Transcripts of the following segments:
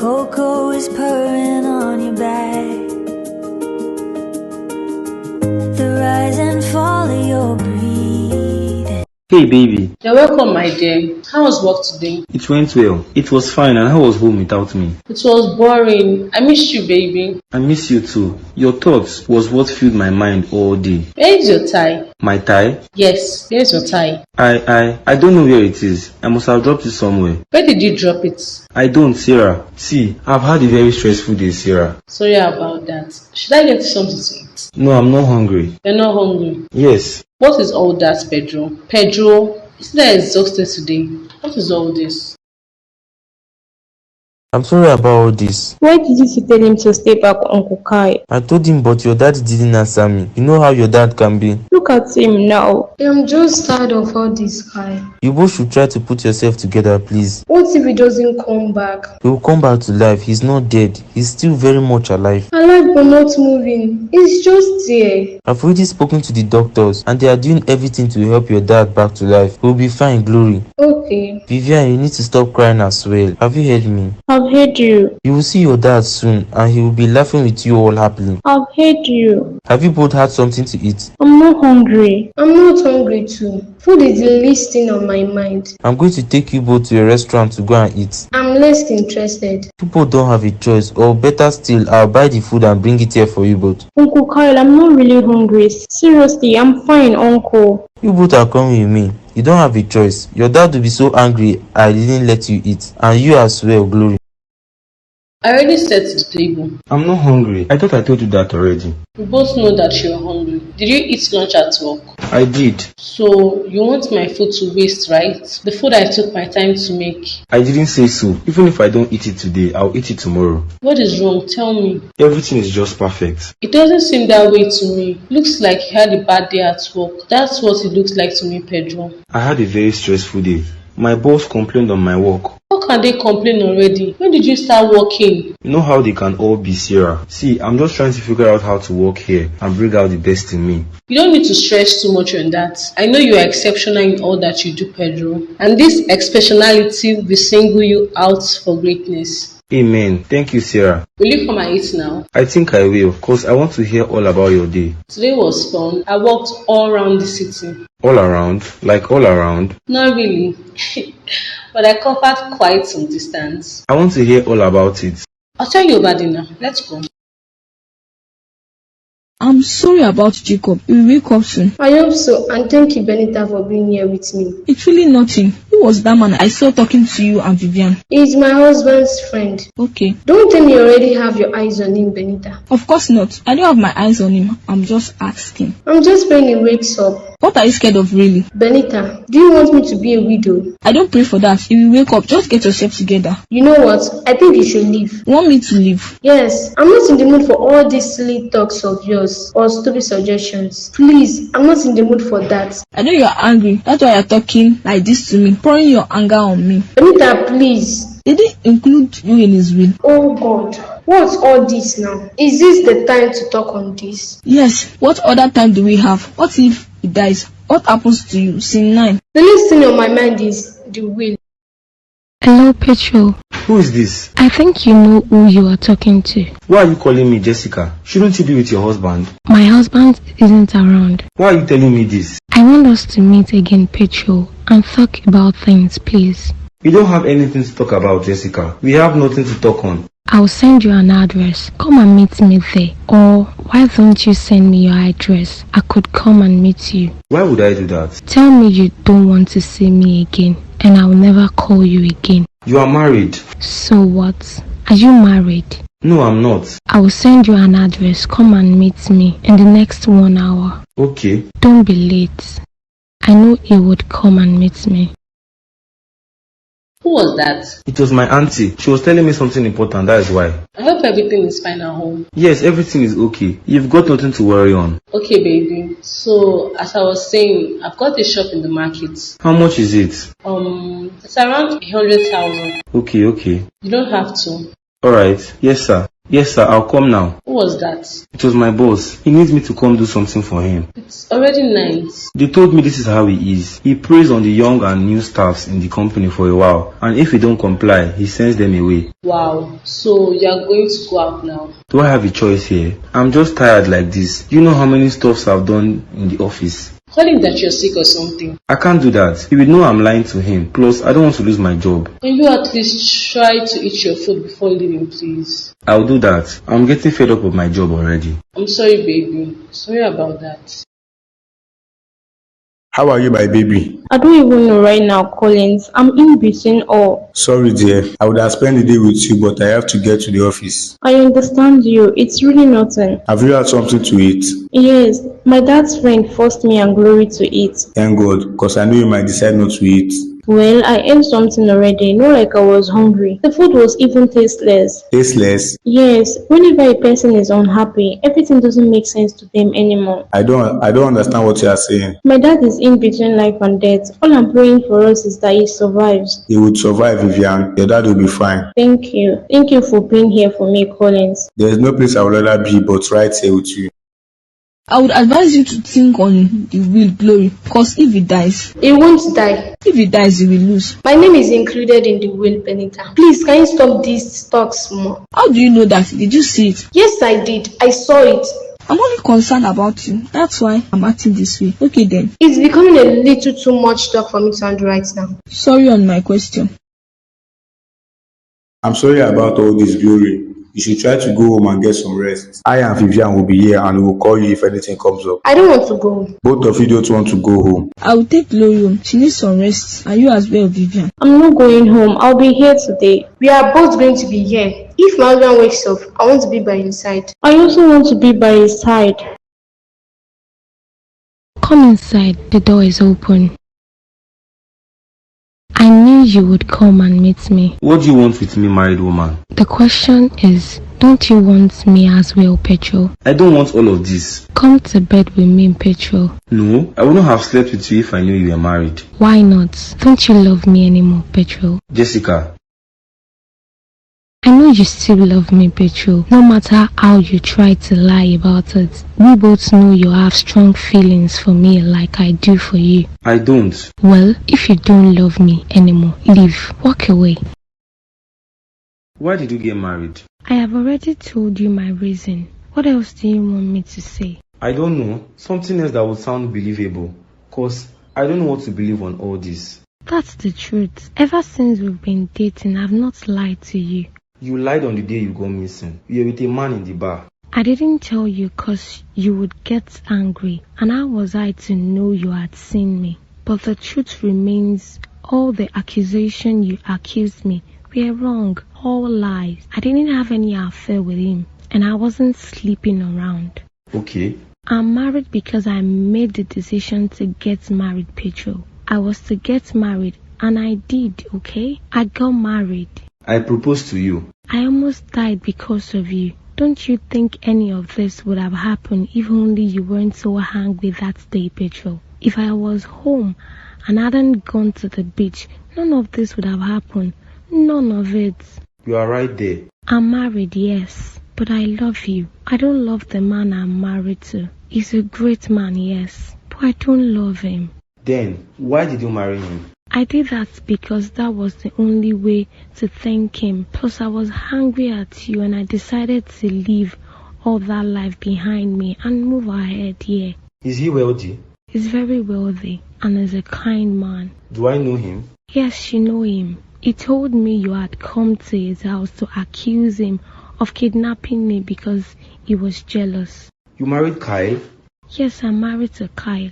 cocoa is purring on your back. The rise and fall of your breathing. Hey baby. You're welcome, my dear. How was work today? It went well. It was fine, and how was home without me? It was boring. I missed you, baby. I miss you too. Your thoughts was what filled my mind all day. Where is your tie? My tie? Yes, here's your tie. I don't know where it is. I must have dropped it somewhere. Where did you drop it? I don't, Sarah. See, I've had a very stressful day, Sarah. Sorry about that. Should I get you something to eat? No, I'm not hungry. You're not hungry? Yes. What is all that, Pedro? Pedro, isn't that exhausted today? What is all this? I'm sorry about all this. Why did you tell him to stay back, Uncle Kai? I told him, but your dad didn't answer me. You know how your dad can be. Look at him now. I'm just tired of all this, Kai. You both should try to put yourself together, please. What if he doesn't come back? He will come back to life. He's not dead. He's still very much alive. Alive but not moving. He's just there. I've already spoken to the doctors, and they are doing everything to help your dad back to life. He will be fine, Glory. Okay. Vivian, you need to stop crying as well. Have you heard me? I've heard you. You will see your dad soon, and he will be laughing with you all happily. I've heard you. Have you both had something to eat? I'm not hungry. I'm not hungry too. Food is the least thing on my mind. I'm going to take you both to a restaurant to go and eat. I'm less interested. People don't have a choice, or better still, I'll buy the food and bring it here for you both. Uncle Kyle, I'm not really hungry. Seriously, I'm fine, Uncle. You both are coming with me. You don't have a choice. Your dad will be so angry I didn't let you eat. And you as well, Glory. I already set the table. I'm not hungry. I thought I told you that already. We both know that you're hungry. Did you eat lunch at work? I did. So, you want my food to waste, right? The food I took my time to make. I didn't say so. Even if I don't eat it today, I'll eat it tomorrow. What is wrong? Tell me. Everything is just perfect. It doesn't seem that way to me. Looks like you had a bad day at work. That's what it looks like to me, Pedro. I had a very stressful day. My boss complained on my work. How can they complain already? When did you start working? You know how they can all be, Sarah. See, I'm just trying to figure out how to work here and bring out the best in me. You don't need to stress too much on that. I know you are exceptional in all that you do, Pedro. And this exceptionality will single you out for greatness. Amen. Thank you, Sarah. Will you come and eat now? I think I will, because I want to hear all about your day. Today was fun. I walked all around the city. All around? Like all around? Not really. But I covered quite some distance. I want to hear all about it. I'll tell you about dinner. Let's go. I'm sorry about Jacob. We'll wake up soon. I hope so, and thank you, Benita, for being here with me. It's really nothing. Who was that man I saw talking to you and Vivian? He's my husband's friend. Okay. Don't tell me you already have your eyes on him, Benita. Of course not. I don't have my eyes on him. I'm just asking. I'm just praying he wakes up. What are you scared of, really? Benita, do you want me to be a widow? I don't pray for that. If you wake up, just get yourself together. You know what? I think you should leave. You want me to leave? Yes, I'm not in the mood for all these silly talks of yours or stupid suggestions. Please, I'm not in the mood for that. I know you're angry. That's why you're talking like this to me, pouring your anger on me. Benita, please. Did he include you in his will? Oh God, what's all this now? Is this the time to talk on this? Yes. What other time do we have? What if he dies? What happens to you? Scene 9. The next thing on my mind is the will. Hello, Petro. Who is this? I think you know who you are talking to. Why are you calling me Jessica? Shouldn't you be with your husband? My husband isn't around. Why are you telling me this? I want us to meet again, Petro, and talk about things, please. We don't have anything to talk about, Jessica. We have nothing to talk on. I'll send you an address. Come and meet me there. Or why don't you send me your address? I could come and meet you. Why would I do that? Tell me you don't want to see me again, and I'll never call you again. You are married. So what? Are you married? No, I'm not. I will send you an address. Come and meet me in the next 1 hour. Okay. Don't be late. I know he would come and meet me. Who was that? It was my auntie. She was telling me something important, that is why. I hope everything is fine at home. Yes, everything is okay. You've got nothing to worry on. Okay, baby. So, as I was saying, I've got a shop in the market. How much is it? It's around 100,000. Okay. You don't have to. Alright. Yes, sir. Yes, sir, I'll come now. Who was that? It was my boss. He needs me to come do something for him. It's already 9. They told me this is how he is. He preys on the young and new staffs in the company for a while, and if we don't comply, he sends them away. Wow, so you're going to go out now? Do I have a choice here? I'm just tired like this. You know how many stuffs I've done in the office? Tell him that you're sick or something. I can't do that. He will know I'm lying to him. Plus, I don't want to lose my job. Can you at least try to eat your food before leaving, please? I'll do that. I'm getting fed up with my job already. I'm sorry, baby. Sorry about that. How are you, my baby? I don't even know right now, Collins. I'm in between all. Sorry, dear. I would have spent the day with you, but I have to get to the office. I understand you. It's really nothing. Have you had something to eat? Yes, my dad's friend forced me and Glory to eat. Thank God, because I knew you might decide not to eat. Well, I ate something already, not like I was hungry. The food was even tasteless. Tasteless? Yes, whenever a person is unhappy, everything doesn't make sense to them anymore. I don't understand what you are saying. My dad is in between life and death. All I'm praying for us is that he survives. He would survive, Vivian. Your dad will be fine. Thank you. Thank you for being here for me, Collins. There is no place I would rather be but right here with you. I would advise you to think on the will, Glory, because if he dies, He won't die. if he dies, he will lose. My name is included in the will, Benita. Please, can you stop these talks more? How do you know that? Did you see it? Yes, I did. I saw it. I'm only concerned about you. That's why I'm acting this way. Okay then. It's becoming a little too much talk for me to handle right now. Sorry on my question. I'm sorry about all this, Glory. You should try to go home and get some rest. I and Vivian will be here and we will call you if anything comes up. I don't want to go home. Both of you don't want to go home. I will take Glory home. She needs some rest. And you as well, Vivian. I'm not going home. I'll be here today. We are both going to be here. If my husband wakes up, I want to be by his side. I also want to be by his side. Come inside, the door is open. I knew you would come and meet me. What do you want with me, married woman? The question is, don't you want me as well, Petro? I don't want all of this. Come to bed with me, Petro. No, I wouldn't have slept with you if I knew you were married. Why not? Don't you love me anymore, Petro? Jessica. I know you still love me, Petro, no matter how you try to lie about it. We both know you have strong feelings for me like I do for you. I don't. Well, if you don't love me anymore, leave. Walk away. Why did you get married? I have already told you my reason. What else do you want me to say? I don't know. Something else that would sound believable. Cause I don't know what to believe on all this. That's the truth. Ever since we've been dating, I've not lied to you. You lied on the day you got missing. You were with a man in the bar. I didn't tell you cause you would get angry, and how was I to know you had seen me? But the truth remains, all the accusation you accused me were wrong, all lies. I didn't have any affair with him, and I wasn't sleeping around. Okay. I'm married because I made the decision to get married, Petro. I was to get married, and I did, okay? I got married. I proposed to you. I almost died because of you. Don't you think any of this would have happened if only you weren't so angry that day, Petro? If I was home and hadn't gone to the beach, none of this would have happened. None of it. You are right there. I'm married, yes, but I love you. I don't love the man I'm married to. He's a great man, yes, but I don't love him. Then, why did you marry him? I did that because that was the only way to thank him. Plus, I was angry at you and I decided to leave all that life behind me and move ahead, yeah. Is he wealthy? He's very wealthy and is a kind man. Do I know him? Yes, you know him. He told me you had come to his house to accuse him of kidnapping me because he was jealous. You married Kyle? Yes, I'm married to Kyle.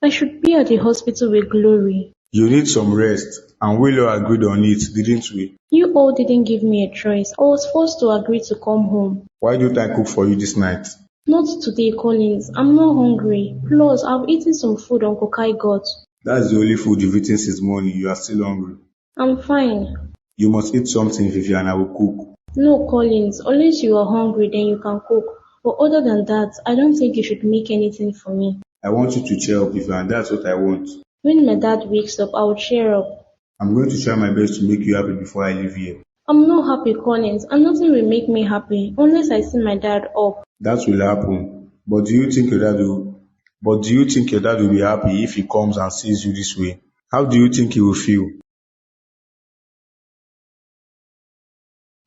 I should be at the hospital with Glory. You need some rest, and we all agreed on it, didn't we? You all didn't give me a choice. I was forced to agree to come home. Why don't I cook for you this night? Not today, Collins. I'm not hungry. Plus, I've eaten some food Uncle Kai got. That's the only food you've eaten since morning. You are still hungry. I'm fine. You must eat something, Vivian. I will cook. No, Collins. Unless you are hungry, then you can cook. But other than that, I don't think you should make anything for me. I want you to cheer up, Vivian. That's what I want. When my dad wakes up, I'll cheer up. I'm going to try my best to make you happy before I leave here. I'm not happy, Collins, and nothing will make me happy unless I see my dad up. That will happen. But do you think your dad will be happy if he comes and sees you this way? How do you think he will feel?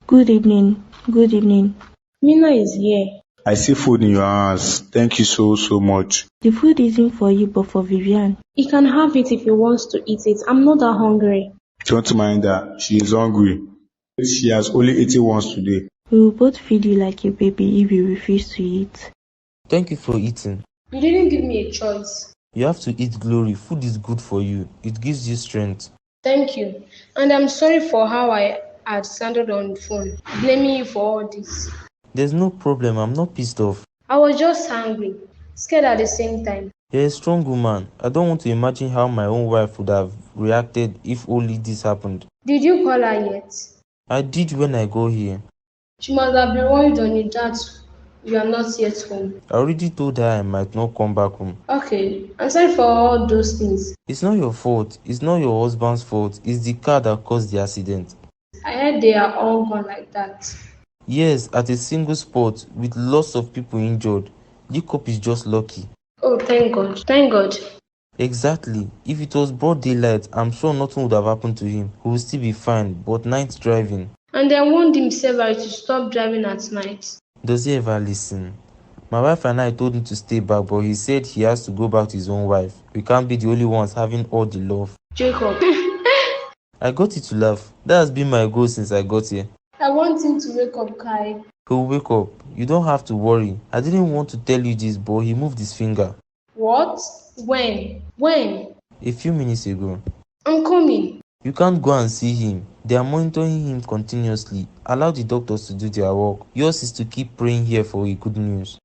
Good evening. Good evening. Mina is here. I see food in your hands. Thank you so much. The food isn't for you but for Vivian. He can have it if he wants to eat it. I'm not that hungry. Don't mind her. She is hungry. She has only eaten once today. We will both feed you like a baby if you refuse to eat. Thank you for eating. You didn't give me a choice. You have to eat, Glory. Food is good for you. It gives you strength. Thank you. And I'm sorry for how I had sounded on the phone, blaming you for all this. There's no problem. I'm not pissed off. I was just angry, scared at the same time. You're a strong woman. I don't want to imagine how my own wife would have reacted if only this happened. Did you call her yet? I did when I got here. She must have been worried on it that you are not yet home. I already told her I might not come back home. Okay, I'm sorry for all those things. It's not your fault. It's not your husband's fault. It's the car that caused the accident. I heard they are all gone like that. Yes, at a single spot with lots of people injured. Jacob is just lucky. Oh, thank God. Thank God. Exactly. If it was broad daylight, I'm sure nothing would have happened to him. He would still be fine, but night driving. And I warned him severally to stop driving at night. Does he ever listen? My wife and I told him to stay back, but he said he has to go back to his own wife. We can't be the only ones having all the love. Jacob. I got you to laugh. That has been my goal since I got here. I want him to wake up, Kai. He'll wake up. You don't have to worry. I didn't want to tell you this, but he moved his finger. What? When? When? A few minutes ago. I'm coming. You can't go and see him. They are monitoring him continuously. Allow the doctors to do their work. Yours is to keep praying here for a good news.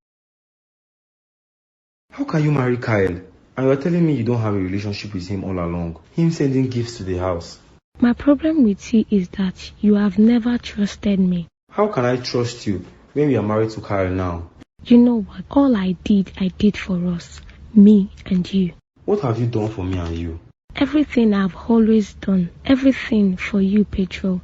How can you marry Kyle? And you're telling me you don't have a relationship with him all along. Him sending gifts to the house. My problem with you is that you have never trusted me. How can I trust you when we are married to Kyle now? You know what? All I did for us. Me and you. What have you done for me and you? Everything I've always done. Everything for you, Pedro.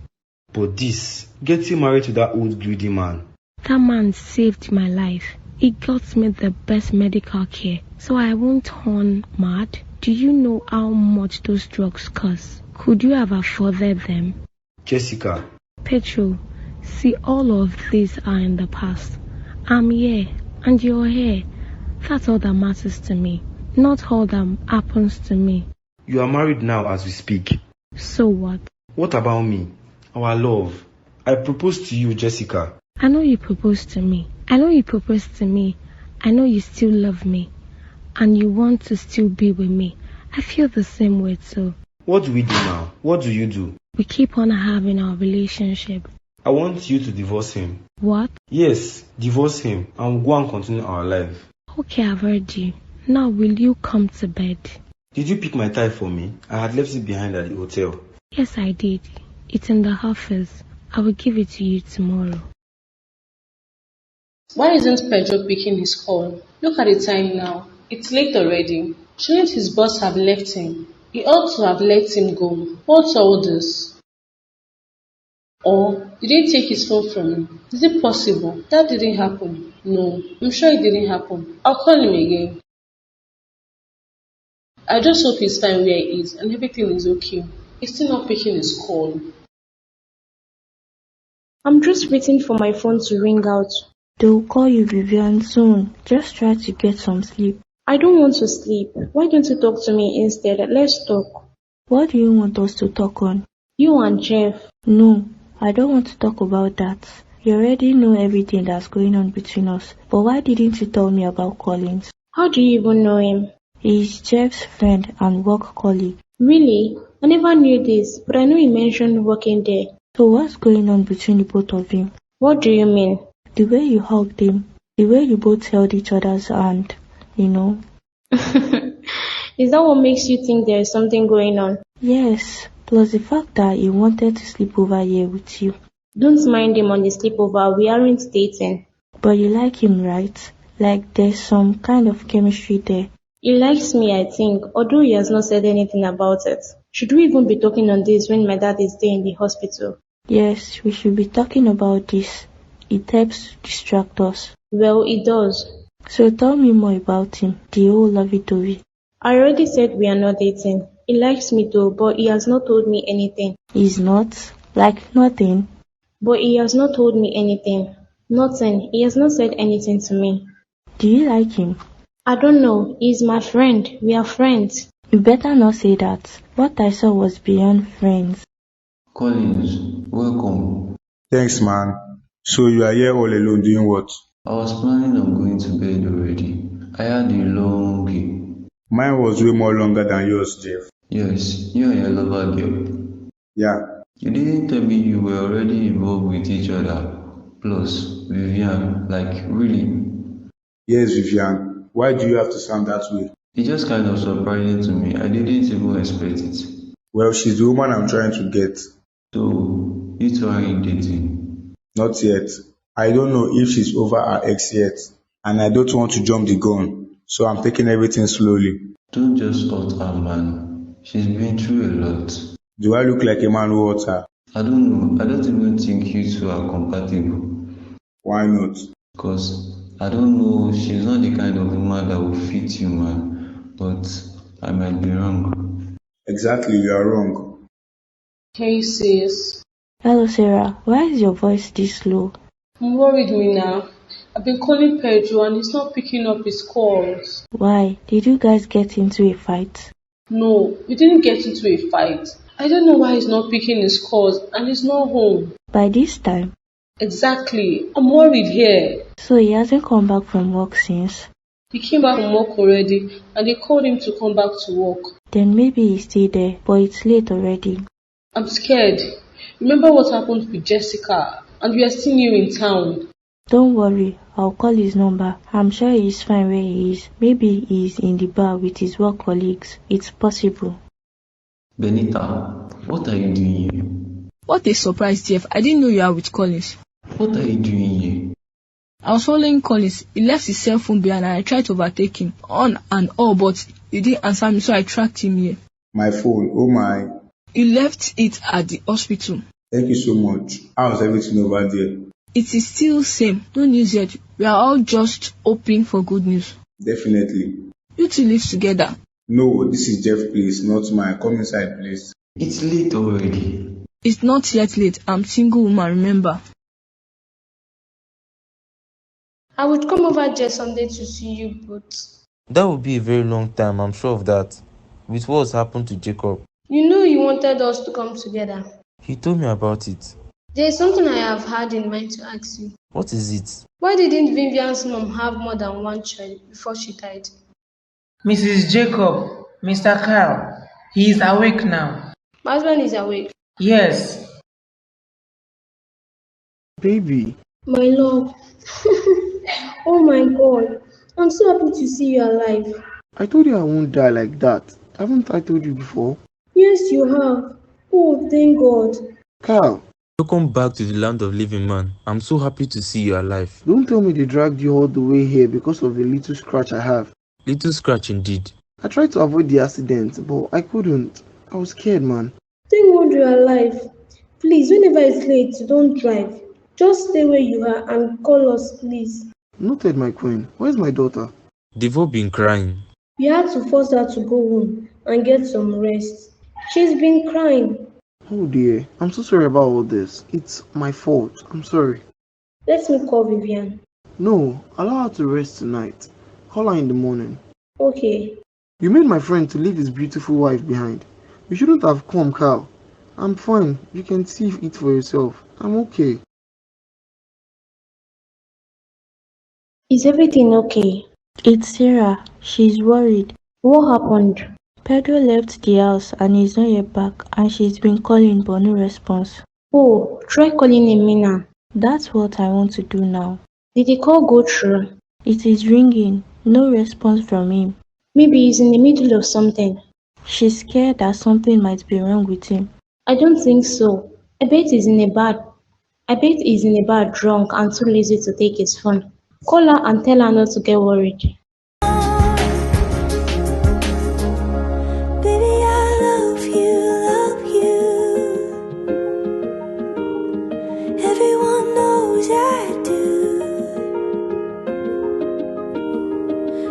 But this, getting married to that old greedy man. That man saved my life. He got me the best medical care, so I won't turn mad. Do you know how much those drugs cost? Could you have afforded them? Jessica. Pedro, see, all of these are in the past. I'm here, and you're here. That's all that matters to me, not all that happens to me. You are married now as we speak. So what? What about me? Our love. I proposed to you, Jessica. I know you proposed to me. I know you proposed to me. I know you still love me. And you want to still be with me. I feel the same way too. What do we do now? What do you do? We keep on having our relationship. I want you to divorce him. What? Yes, divorce him and we'll go and continue our life. Okay, I've heard you. Now will you come to bed? Did you pick my tie for me? I had left it behind at the hotel. Yes, I did. It's in the office. I will give it to you tomorrow. Why isn't Pedro picking his call? Look at the time now. It's late already. Shouldn't his boss have left him? He ought to have let him go. What's all this? Or did he take his phone from him? Is it possible? That didn't happen. No, I'm sure it didn't happen. I'll call him again. I just hope he's fine where he is and everything is okay. He's still not picking his call. I'm just waiting for my phone to ring out. They will call you, Vivian, soon. Just try to get some sleep. I don't want to sleep. Why don't you talk to me instead? Let's talk. What do you want us to talk on? You and Jeff. No, I don't want to talk about that. You already know everything that's going on between us. But why didn't you tell me about Collins? How do you even know him? He's Jeff's friend and work colleague. Really? I never knew this, but I know he mentioned working there. So what's going on between the both of you? What do you mean? The way you hugged him, the way you both held each other's hand, you know. Is that what makes you think there is something going on? Yes, plus the fact that he wanted to sleep over here with you. Don't mind him on the sleepover, we aren't dating. But you like him, right? Like there's some kind of chemistry there. He likes me, I think, although he has not said anything about it. Should we even be talking on this when my dad is there in the hospital? Yes, we should be talking about this. It helps to distract us. Well, it does. So tell me more about him, the whole lovey-dovey. I already said we are not dating. He likes me though, but he has not told me anything. He's not? Like nothing? But he has not told me anything. Nothing. He has not said anything to me. Do you like him? I don't know. He's my friend. We are friends. You better not say that. What I saw was beyond friends. Collins, welcome. Thanks, man. So you are here all alone doing what? I was planning on going to bed already. I had a long day. Mine was way more longer than yours, Jeff. Yes, you and your lover girl. Yeah. You didn't tell me you were already involved with each other. Plus, Vivian, like really. Yes, Vivian. Why do you have to sound that way? It's just kind of surprising to me. I didn't even expect it. Well, she's the woman I'm trying to get. So, you two aren't dating? Not yet. I don't know if she's over her ex yet, and I don't want to jump the gun, so I'm taking everything slowly. Don't just hurt her, man. She's been through a lot. Do I look like a man who hurts her? I don't know. I don't even think you two are compatible. Why not? Because I don't know, she's not the kind of woman that will fit you, man. But I might be wrong. Exactly, you are wrong. Hey sis. Hello Sarah, why is your voice this low? I'm worried me now. I've been calling Pedro and he's not picking up his calls. Why? Did you guys get into a fight? No, we didn't get into a fight. I don't know why he's not picking his calls and he's not home. By this time? Exactly. I'm worried here. So he hasn't come back from work since? He came back from work already and they called him to come back to work. Then maybe he's still there, but it's late already. I'm scared. Remember what happened with Jessica? And we are still new in town. Don't worry, I'll call his number. I'm sure he's fine where he is. Maybe he's in the bar with his work colleagues. It's possible. Benita, what are you doing here? What a surprise, Jeff. I didn't know you are with Collins. What are you doing here? I was following Collins. He left his cell phone behind and I tried to overtake him. On and all, but he didn't answer me, so I tracked him here. My phone, oh my. He left it at the hospital. Thank you so much. How's everything over there? It is still same. No news yet. We are all just hoping for good news. Definitely. You two live together. No, this is Jeff's place, not my come inside place. It's late already. It's not yet late. I'm single woman, remember. I would come over just Sunday to see you, but... That would be a very long time, I'm sure of that. With what's happened to Jacob. You know you wanted us to come together. He told me about it. There is something I have had in mind to ask you. What is it? Why didn't Vivian's mom have more than one child before she died? Mrs. Jacob, Mr. Kyle, he is awake now. My husband is awake. Yes. Baby. My love. Oh my God. I'm so happy to see you alive. I told you I won't die like that. Haven't I told you before? Yes, you have. Oh, thank God. Kyle. Welcome back to the land of living, man. I'm so happy to see you alive. Don't tell me they dragged you all the way here because of the little scratch I have. Little scratch indeed. I tried to avoid the accident, but I couldn't. I was scared, man. Thank God you're alive. Please, whenever it's late, don't drive. Just stay where you are and call us, please. Noted, my queen. Where's my daughter? They've all been crying. We had to force her to go home and get some rest. She's been crying. Oh dear. I'm so sorry about all this. It's my fault. I'm sorry. Let me call Vivian. No, allow her to rest tonight. Call her in the morning. Okay. You made my friend to leave his beautiful wife behind. You shouldn't have come, Carl. I'm fine. You can see it for yourself. I'm okay. Is everything okay? It's Sarah. She's worried. What happened? Pedro left the house and is not yet back, and she's been calling but no response. Oh, try calling him now. That's what I want to do now. Did the call go through? It is ringing. No response from him. Maybe he's in the middle of something. She's scared that something might be wrong with him. I don't think so. I bet he's in a bar drunk and too lazy to take his phone. Call her and tell her not to get worried.